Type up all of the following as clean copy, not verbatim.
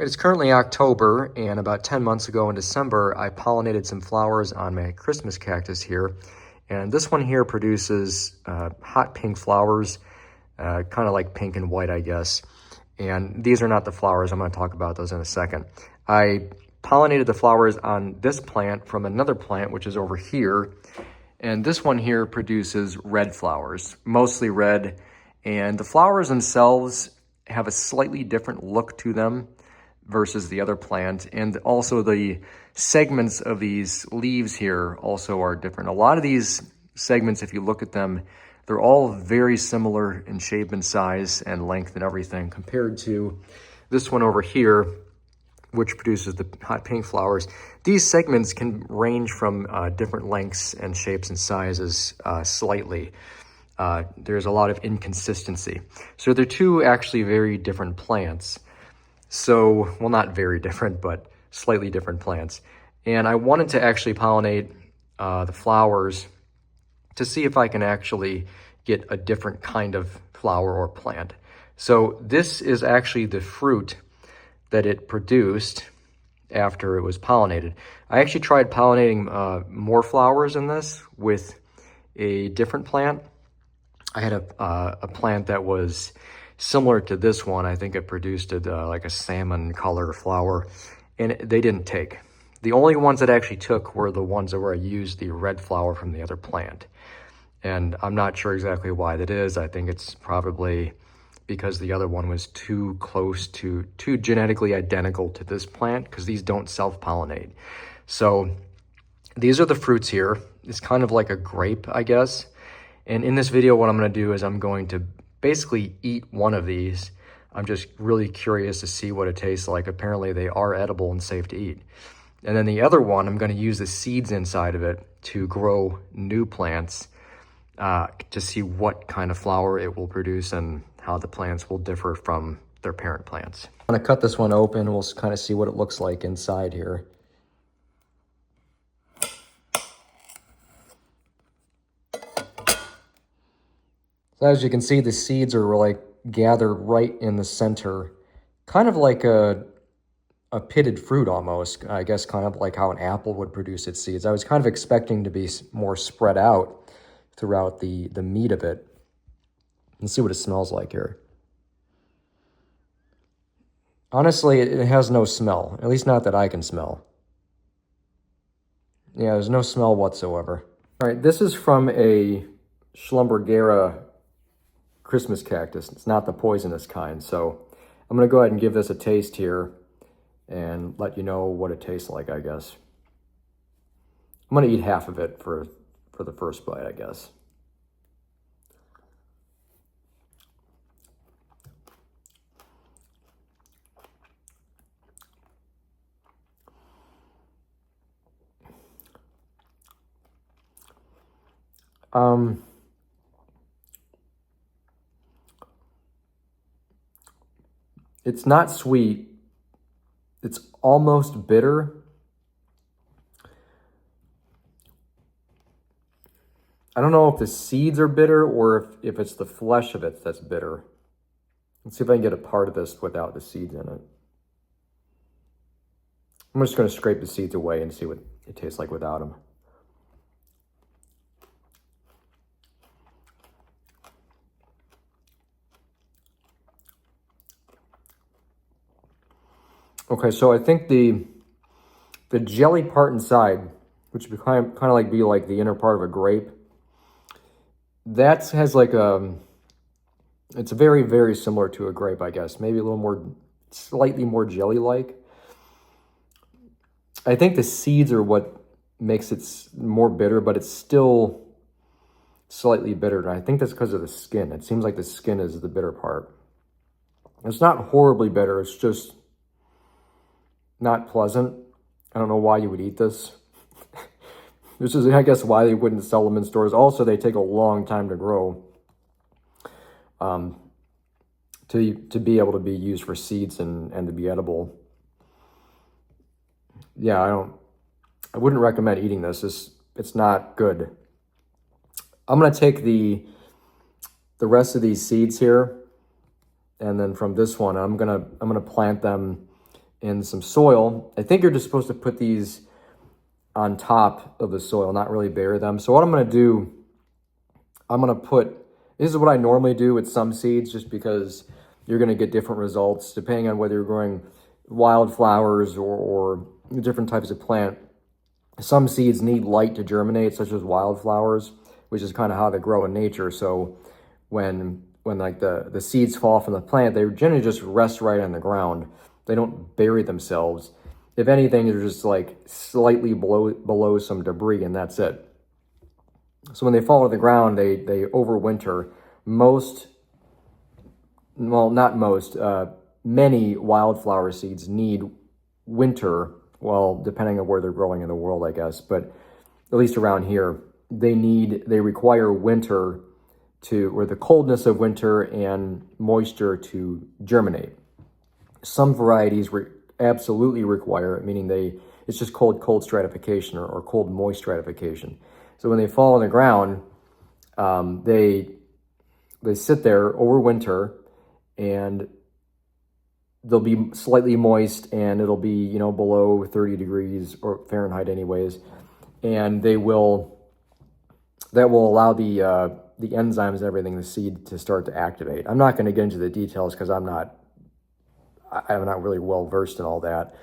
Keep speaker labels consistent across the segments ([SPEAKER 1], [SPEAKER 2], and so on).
[SPEAKER 1] It's currently October, and about 10 months ago in December, I pollinated some flowers on my Christmas cactus here. And this one here produces hot pink flowers, kind of like pink and white, I guess. And these are not the flowers. I'm going to talk about those in a second. I pollinated the flowers on this plant from another plant, which is over here. And this one here produces red flowers, mostly red. And the flowers themselves have a slightly different look to them versus the other plant. And also the segments of these leaves here also are different. A lot of these segments, if you look at them, they're all very similar in shape and size and length and everything compared to this one over here, which produces the hot pink flowers. These segments can range from different lengths and shapes and sizes slightly. There's a lot of inconsistency. So they're two actually very different plants. So, well, not very different, but slightly different plants. And I wanted to actually pollinate the flowers to see if I can actually get a different kind of flower or plant. So this is actually the fruit that it produced after it was pollinated. I actually tried pollinating more flowers in this with a different plant. I had a plant that was similar to this one. I think it produced like a salmon color flower, and they didn't take. The only ones that actually took were the ones where I used the red flower from the other plant. And I'm not sure exactly why that is. I think it's probably because the other one was too genetically identical to this plant, because these don't self-pollinate. So these are the fruits here. It's kind of like a grape, I guess. And in this video, what I'm going to do is I'm going to basically eat one of these. I'm just really curious to see what it tastes like. Apparently they are edible and safe to eat. And then the other one, I'm going to use the seeds inside of it to grow new plants to see what kind of flower it will produce and how the plants will differ from their parent plants. I'm going to cut this one open. We'll kind of see what it looks like inside here. So as you can see, the seeds are like gathered right in the center, kind of like a pitted fruit almost, I guess, kind of like how an apple would produce its seeds. I was kind of expecting to be more spread out throughout the meat of it. Let's see what it smells like here. Honestly, it has no smell, at least not that I can smell. Yeah, there's no smell whatsoever. All right, this is from a Schlumbergera Christmas cactus. It's not the poisonous kind, so I'm gonna go ahead and give this a taste here and let you know what it tastes like, I guess. I'm gonna eat half of it for the first bite, I guess. It's not sweet. It's almost bitter. I don't know if the seeds are bitter or if it's the flesh of it that's bitter. Let's see if I can get a part of this without the seeds in it. I'm just going to scrape the seeds away and see what it tastes like without them. Okay, so I think the jelly part inside, which would kind of like be like the inner part of a grape, that has like it's very, very similar to a grape, I guess. Maybe a little more, slightly more jelly-like. I think the seeds are what makes it more bitter, but it's still slightly bitter. And I think that's because of the skin. It seems like the skin is the bitter part. It's not horribly bitter. It's just not pleasant. I don't know why you would eat this. This is, I guess, why they wouldn't sell them in stores. Also, they take a long time to grow to be able to be used for seeds and to be edible. Yeah, I wouldn't recommend eating this. It's not good. I'm gonna take the rest of these seeds here, and then from this one, I'm gonna plant them in some soil. I think you're just supposed to put these on top of the soil, not really bury them. So what I'm going to do, I'm going to put, this is what I normally do with some seeds, just because you're going to get different results depending on whether you're growing wildflowers or different types of plant. Some seeds need light to germinate, such as wildflowers, which is kind of how they grow in nature. So when like the seeds fall from the plant, they generally just rest right on the ground. They don't bury themselves. If anything, they're just like slightly below some debris, and that's it. So when they fall to the ground, they overwinter. Many wildflower seeds need winter, well, depending on where they're growing in the world, I guess, but at least around here, they require winter or the coldness of winter and moisture to germinate. Some varieties absolutely require it, meaning it's just cold stratification or cold moist stratification. So when they fall on the ground, they sit there over winter, and they'll be slightly moist, and it'll be, below 30 degrees or Fahrenheit anyways. And that will allow the enzymes and everything, the seed, to start to activate. I'm not going to get into the details because I'm not really well versed in all that.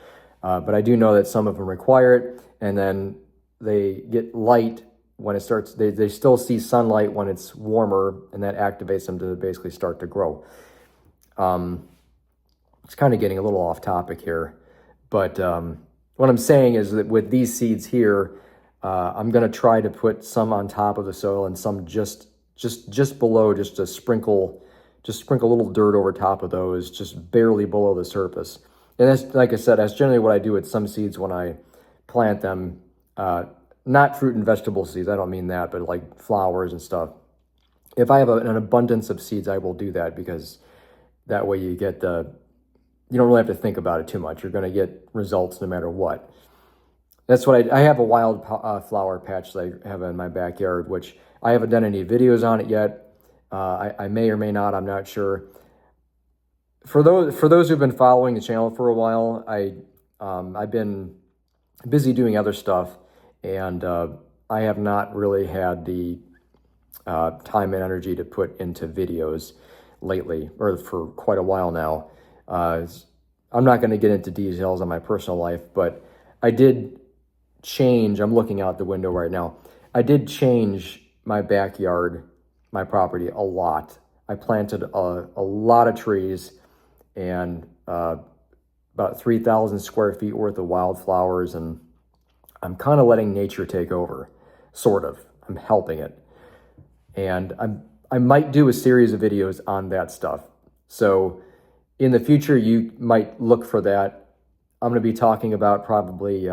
[SPEAKER 1] But I do know that some of them require it, and then they get light when it starts. They still see sunlight when it's warmer, and that activates them to basically start to grow. It's kind of getting a little off topic here, but what I'm saying is that with these seeds here, I'm going to try to put some on top of the soil and some just below, just to sprinkle a little dirt over top of those, just barely below the surface. And that's, like I said, that's generally what I do with some seeds when I plant them. Not fruit and vegetable seeds, I don't mean that, but like flowers and stuff. If I have an abundance of seeds, I will do that, because that way you don't really have to think about it too much. You're going to get results no matter what. That's what I have a wild flower patch that I have in my backyard, which I haven't done any videos on it yet. I may or may not, I'm not sure. For those who've been following the channel for a while, I've been busy doing other stuff, and I have not really had the time and energy to put into videos lately, or for quite a while now. I'm not going to get into details on my personal life, but I did change. I'm looking out the window right now. I did change my backyard, my property, a lot. I planted a lot of trees, and about 3,000 square feet worth of wildflowers, and I'm kind of letting nature take over, sort of. I'm helping it. And I might do a series of videos on that stuff. So in the future, you might look for that. I'm going to be talking about probably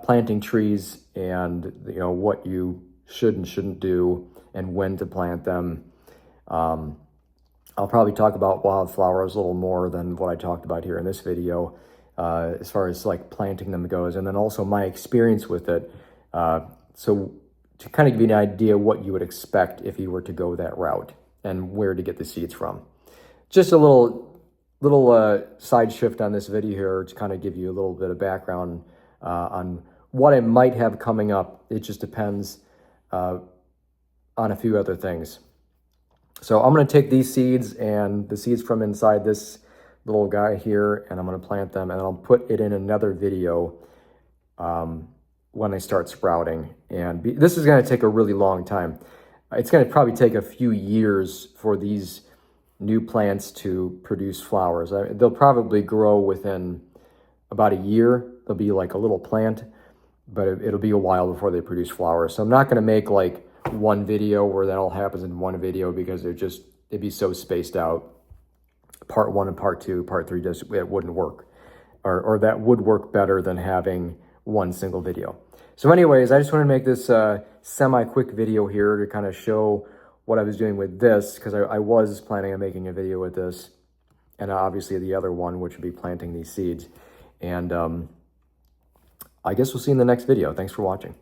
[SPEAKER 1] planting trees, and what you should and shouldn't do, and when to plant them. I'll probably talk about wildflowers a little more than what I talked about here in this video, as far as like planting them goes, and then also my experience with it. So to kind of give you an idea what you would expect if you were to go that route, and where to get the seeds from. Just a little side shift on this video here to kind of give you a little bit of background on what I might have coming up. It just depends on a few other things. So I'm going to take these seeds and the seeds from inside this little guy here, and I'm going to plant them, and I'll put it in another video when they start sprouting. And this is going to take a really long time. It's going to probably take a few years for these new plants to produce flowers. They'll probably grow within about a year. They'll be like a little plant, but it'll be a while before they produce flowers. So I'm not going to make like one video where that all happens in one video, because it'd be so spaced out. Part 1 and part 2, part 3, it wouldn't work, or that would work better than having one single video. So anyways, I just want to make this semi-quick video here to kind of show what I was doing with this, because I was planning on making a video with this, and obviously the other one, which would be planting these seeds. And I guess we'll see you in the next video. Thanks for watching.